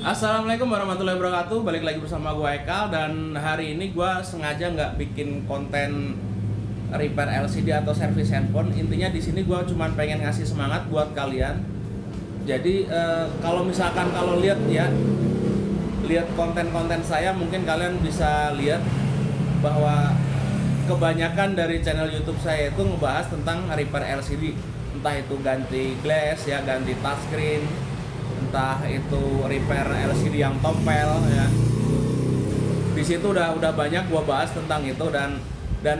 Assalamualaikum warahmatullahi wabarakatuh. Balik lagi bersama gue Ekal. Dan hari ini gue sengaja nggak bikin konten repair LCD atau servis handphone. Intinya di sini gue cuma pengen ngasih semangat buat kalian. Jadi kalau misalkan lihat konten-konten saya, mungkin kalian bisa lihat bahwa kebanyakan dari channel YouTube saya itu ngebahas tentang repair LCD. Entah itu ganti glass ya, ganti touchscreen, entah itu repair LCD yang tompel ya. Di situ udah banyak gua bahas tentang itu, dan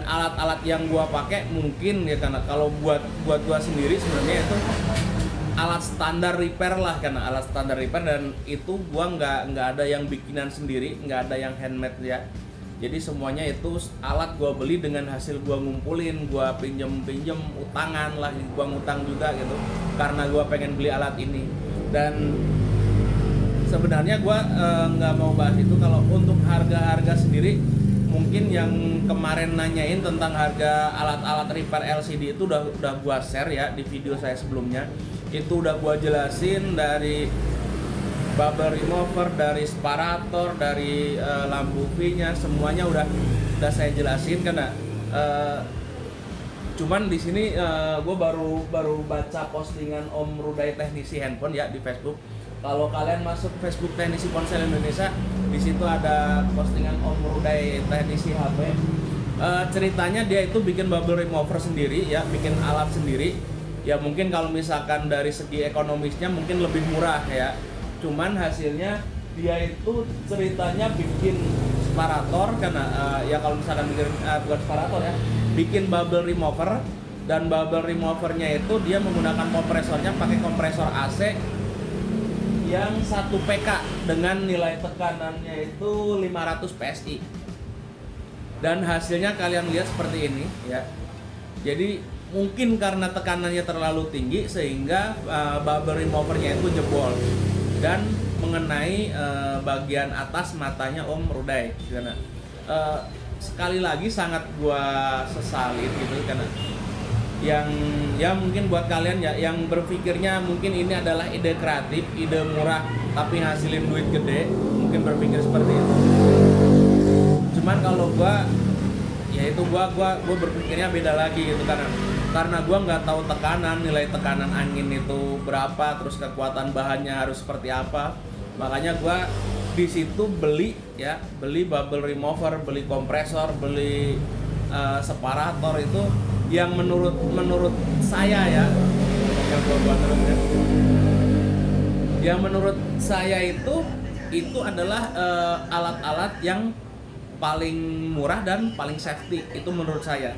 alat-alat yang gua pakai mungkin ya, karena kalau buat gua sendiri sebenarnya itu alat standar repair lah, karena alat standar repair, dan itu gua nggak ada yang bikinan sendiri, nggak ada yang handmade ya. Jadi semuanya itu alat gua beli dengan hasil gua ngumpulin, gua pinjem utangan lah, gua ngutang juga gitu karena gua pengen beli alat ini. Dan sebenarnya gue nggak mau bahas itu. Kalau untuk harga sendiri, mungkin yang kemarin nanyain tentang harga alat-alat repair LCD itu udah gue share ya di video saya sebelumnya. Itu udah gue jelasin dari bubble remover, dari separator, dari lampu V-nya, semuanya udah saya jelasin. Karena cuman di sini gue baru baca postingan Om Ruday teknisi handphone ya di Facebook. Kalau kalian masuk Facebook teknisi ponsel Indonesia, di situ ada postingan Om Ruday teknisi HP. Ceritanya dia itu bikin bubble remover sendiri ya, bikin alat sendiri. Ya mungkin kalau misalkan dari segi ekonomisnya mungkin lebih murah ya. Cuman hasilnya dia itu ceritanya bikin separator, karena ya kalau misalkan bikin bukan separator ya, bikin bubble remover. Dan bubble removernya itu dia menggunakan kompresornya, pakai kompresor AC yang 1 PK dengan nilai tekanannya itu 500 PSI. Dan hasilnya kalian lihat seperti ini ya. Jadi mungkin karena tekanannya terlalu tinggi sehingga bubble removernya itu jebol dan mengenai bagian atas matanya Om Ruday. Karena sekali lagi sangat gua sesalin gitu, karena yang ya mungkin buat kalian ya yang berpikirnya mungkin ini adalah ide kreatif, ide murah tapi hasilin duit gede, mungkin berpikir seperti itu. Cuman kalau gua berpikirnya beda lagi gitu, karena gua nggak tahu nilai tekanan angin itu berapa, terus kekuatan bahannya harus seperti apa. Makanya gua di situ beli bubble remover, beli kompresor, beli separator itu yang menurut saya ya, yang menurut saya itu adalah alat-alat yang paling murah dan paling safety itu menurut saya.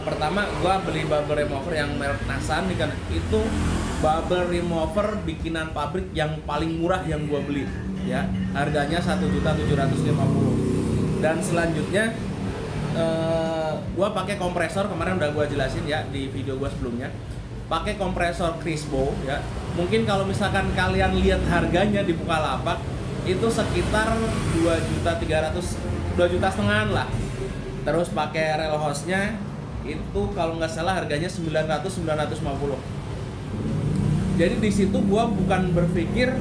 Pertama gua beli bubble remover yang merek Nasan kan, itu bubble remover bikinan pabrik yang paling murah yang gua beli ya, harganya 1.750.000. Dan selanjutnya gua pakai kompresor, kemarin udah gua jelasin ya di video gua sebelumnya, pakai kompresor Crisbo ya. Mungkin kalau misalkan kalian lihat harganya di Bukalapak itu sekitar 2.300.000, 2.500.000 lah. Terus pakai rel hostnya itu kalau nggak salah harganya 950. Jadi di situ gua bukan berpikir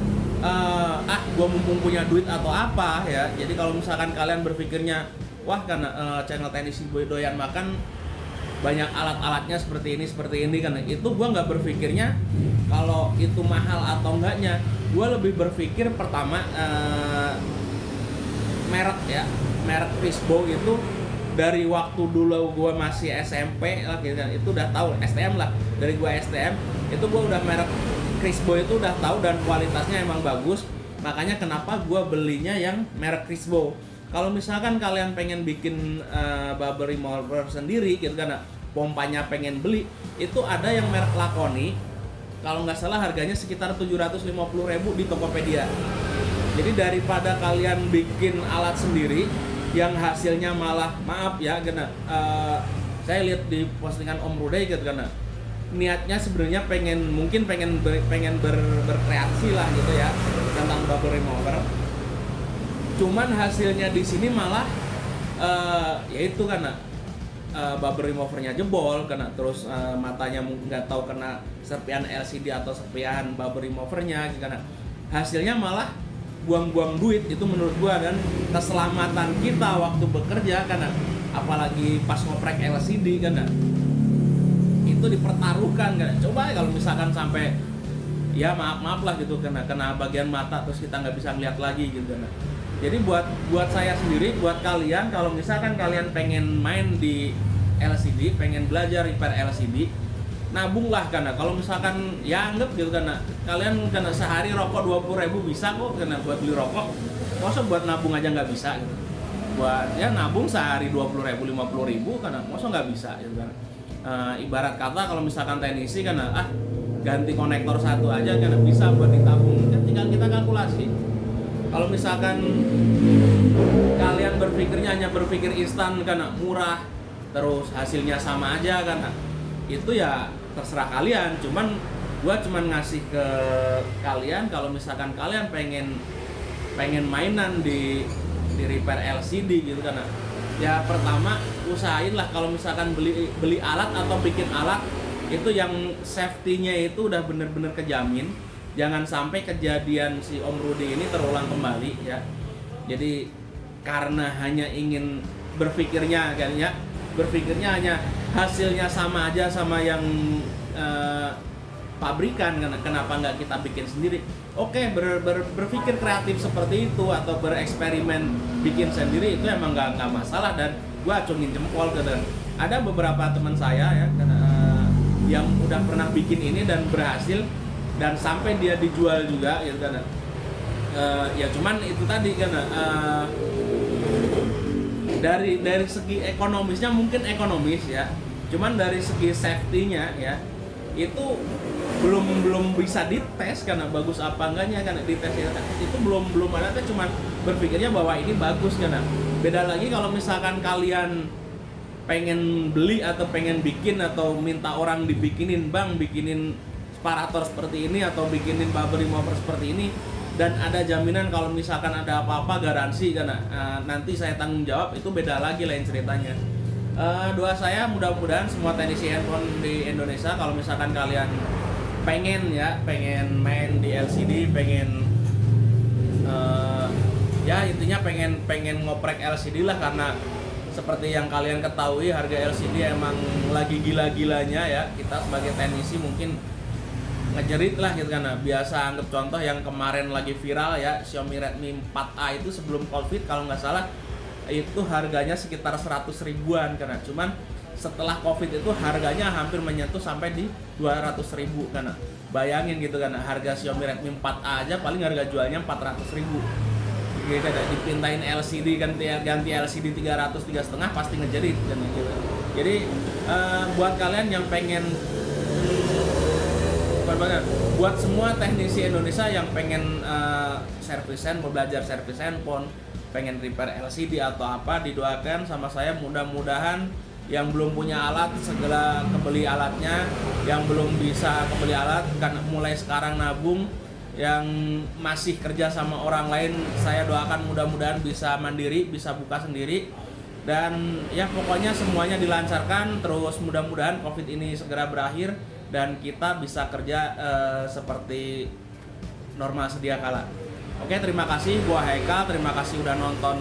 gua mumpung punya duit atau apa ya. Jadi kalau misalkan kalian berpikirnya wah karena channel teknisi doyan makan banyak alat-alatnya seperti ini kan, itu gua nggak berpikirnya kalau itu mahal atau enggaknya. Gua lebih berpikir pertama merek Crisbo itu dari waktu dulu gua masih SMP lah gitu, itu udah tahu, STM lah, dari gua STM itu gua udah merek Crisbo itu udah tahu dan kualitasnya emang bagus. Makanya kenapa gua belinya yang merek Crisbo. Kalau misalkan kalian pengen bikin bubble remover sendiri gitu kan, pompanya pengen beli, itu ada yang merek Laconi. Kalau nggak salah harganya sekitar 750.000 di Tokopedia. Jadi daripada kalian bikin alat sendiri yang hasilnya malah saya lihat di postingan Om Ruday gitu kan, niatnya sebenarnya pengen berkreasi lah gitu ya tentang bubble remover. Cuman hasilnya di sini malah yaitu karena bubble removernya jebol, karena terus matanya nggak tahu kena serpian LCD atau serpian bubble removernya, karena hasilnya malah buang-buang duit itu menurut gua, dan keselamatan kita waktu bekerja karena apalagi pas ngoprek LCD kan itu dipertaruhkan kan. Coba kalau misalkan sampai ya maaf lah gitu kena bagian mata terus kita nggak bisa ngeliat lagi gitu kan. Jadi buat saya sendiri, buat kalian kalau misalkan kalian pengen main di LCD, pengen belajar repair LCD, nabunglah karena kalau misalkan ya anggap gitu karena kalian karena sehari rokok 20.000 bisa kok karena buat beli rokok, masa buat nabung aja nggak bisa gitu. Buat ya nabung sehari 20.000 50.000 karena masa nggak bisa gitu kan. Ibarat kata kalau misalkan teknisi karena ganti konektor satu aja karena bisa buat ditabung, kan tinggal kita kalkulasi. Kalau misalkan kalian berpikirnya hanya berpikir instan karena murah terus hasilnya sama aja karena itu ya terserah kalian. Gua cuman ngasih ke kalian kalau misalkan kalian pengen mainan di repair LCD gitu karena ya pertama usahain lah kalau misalkan beli alat atau bikin alat itu yang safety-nya itu udah bener-bener kejamin. Jangan sampai kejadian si Om Rudi ini terulang kembali ya. Jadi karena hanya ingin berpikirnya hanya hasilnya sama aja sama yang pabrikan, kenapa nggak kita bikin sendiri? Oke, berpikir kreatif seperti itu atau bereksperimen bikin sendiri itu emang nggak masalah, dan gue acungin jempol gitu. Ada beberapa teman saya ya yang udah pernah bikin ini dan berhasil dan sampai dia dijual juga gitu kan. Ya cuman itu tadi kan dari segi ekonomisnya mungkin ekonomis ya, cuman dari segi safety-nya ya itu belum bisa dites karena bagus apa enggaknya karena dites ya, itu belum ada, cuman berpikirnya bahwa ini bagus karena beda lagi kalau misalkan kalian pengen beli atau pengen bikin atau minta orang dibikinin, bang bikinin separator seperti ini atau bikinin bumper remover seperti ini dan ada jaminan kalau misalkan ada apa-apa garansi karena nanti saya tanggung jawab, itu beda lagi lain ceritanya. Doa saya mudah-mudahan semua teknisi handphone di Indonesia kalau misalkan kalian pengen main di LCD, pengen ya intinya pengen ngoprek LCD lah, karena seperti yang kalian ketahui harga LCD emang lagi gila-gilanya ya. Kita sebagai teknisi mungkin ngejerit lah gitu kan. Biasa anggap contoh yang kemarin lagi viral ya, Xiaomi Redmi 4A itu sebelum Covid kalau nggak salah itu harganya sekitar 100 ribuan karena cuman setelah Covid itu harganya hampir menyentuh sampai di 200 ribu karena bayangin gitu kan, harga Xiaomi Redmi 4A aja paling harga jualnya 400 ribu gitu, dipintain LCD ganti LCD 300 3,5 pasti ngejerit kan gitu. Jadi buat kalian yang buat semua teknisi Indonesia yang pengen servis handphone, belajar servis handphone, pengen repair LCD atau apa, didoakan sama saya mudah-mudahan yang belum punya alat segera kebeli alatnya, yang belum bisa kebeli alat kan mulai sekarang nabung, yang masih kerja sama orang lain saya doakan mudah-mudahan bisa mandiri, bisa buka sendiri, dan ya pokoknya semuanya dilancarkan terus, mudah-mudahan Covid ini segera berakhir dan kita bisa kerja seperti normal sedia kala. Oke, terima kasih gua Haikal, terima kasih udah nonton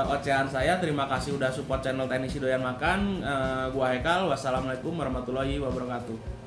ocehan saya, terima kasih udah support channel Teknisi Doyan Makan. Gua Haikal, wassalamualaikum warahmatullahi wabarakatuh.